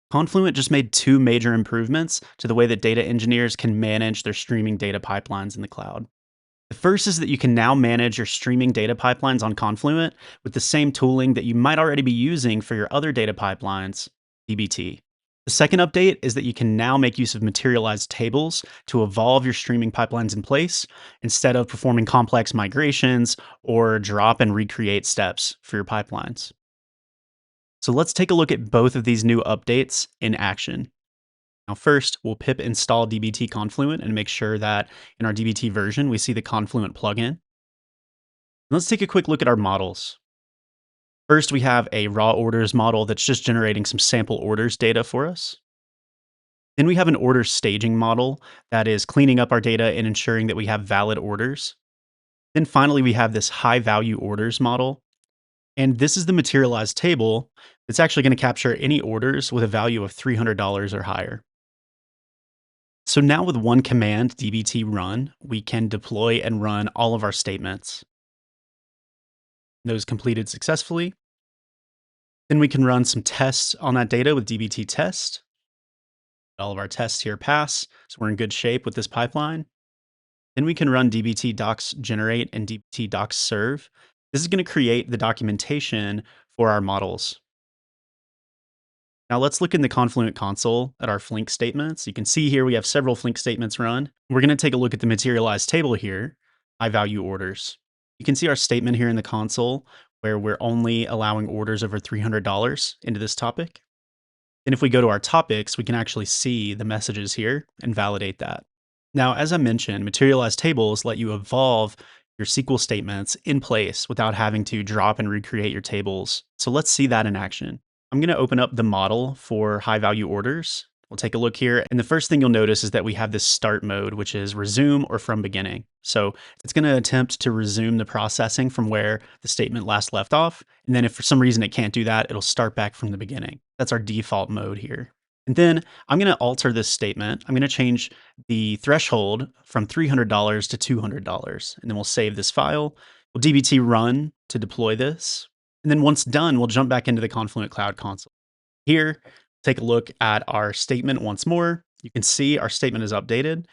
Confluent just made two major improvements to the way that data engineers can manage their streaming data pipelines in the cloud. The first is that you can now manage your streaming data pipelines on Confluent with the same tooling that you might already be using for your other data pipelines, dbt. The second update is that you can now make use of materialized tables to evolve your streaming pipelines in place instead of performing complex migrations or drop and recreate steps for your pipelines. So let's take a look at both of these new updates in action. Now, first, we'll pip install dbt Confluent and make sure that in our dbt version, we see the Confluent plugin. Let's take a quick look at our models. First, we have a raw orders model that's just generating some sample orders data for us. Then we have an order staging model that is cleaning up our data and ensuring that we have valid orders. Then finally, we have this high value orders model. And this is the materialized table that's actually going to capture any orders with a value of $300 or higher. So now with one command, dbt run, we can deploy and run all of our statements. Those completed successfully. Then we can run some tests on that data with dbt test. All of our tests here pass, so we're in good shape with this pipeline. Then we can run dbt docs generate and dbt docs serve. This is going to create the documentation for our models. Now let's look in the Confluent console at our Flink statements. You can see here we have several Flink statements run. We're going to take a look at the materialized table here, high value orders. You can see our statement here in the console where we're only allowing orders over $300 into this topic. Then if we go to our topics, we can actually see the messages here and validate that. Now, as I mentioned, materialized tables let you evolve your SQL statements in place without having to drop and recreate your tables. So let's see that in action. I'm going to open up the model for high value orders. We'll take a look here. And the first thing you'll notice is that we have this start mode, which is resume or from beginning. So it's going to attempt to resume the processing from where the statement last left off. And then if for some reason it can't do that, it'll start back from the beginning. That's our default mode here. And then I'm going to alter this statement. I'm going to change the threshold from $300 to $200. And then we'll save this file. We'll dbt run to deploy this. And then once done, we'll jump back into the Confluent Cloud console. Here, take a look at our statement once more. You can see our statement is updated.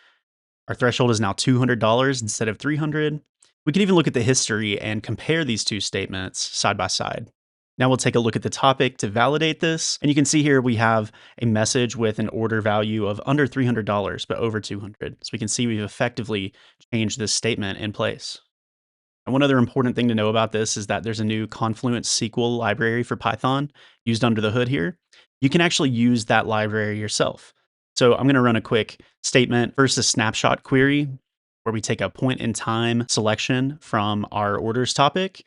Our threshold is now $200 instead of $300. We can even look at the history and compare these two statements side by side. Now we'll take a look at the topic to validate this. And you can see here we have a message with an order value of under $300, but over $200. So we can see we've effectively changed this statement in place. And one other important thing to know about this is that there's a new confluent-sql library for Python used under the hood here. You can actually use that library yourself. So I'm going to run a quick statement. First, a snapshot query, where we take a point in time selection from our orders topic,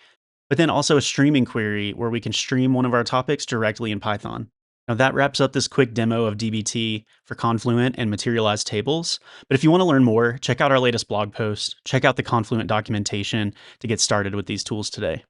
but then also a streaming query where we can stream one of our topics directly in Python. Now that wraps up this quick demo of dbt for Confluent and materialized tables. But if you want to learn more, check out our latest blog post, check out the Confluent documentation to get started with these tools today.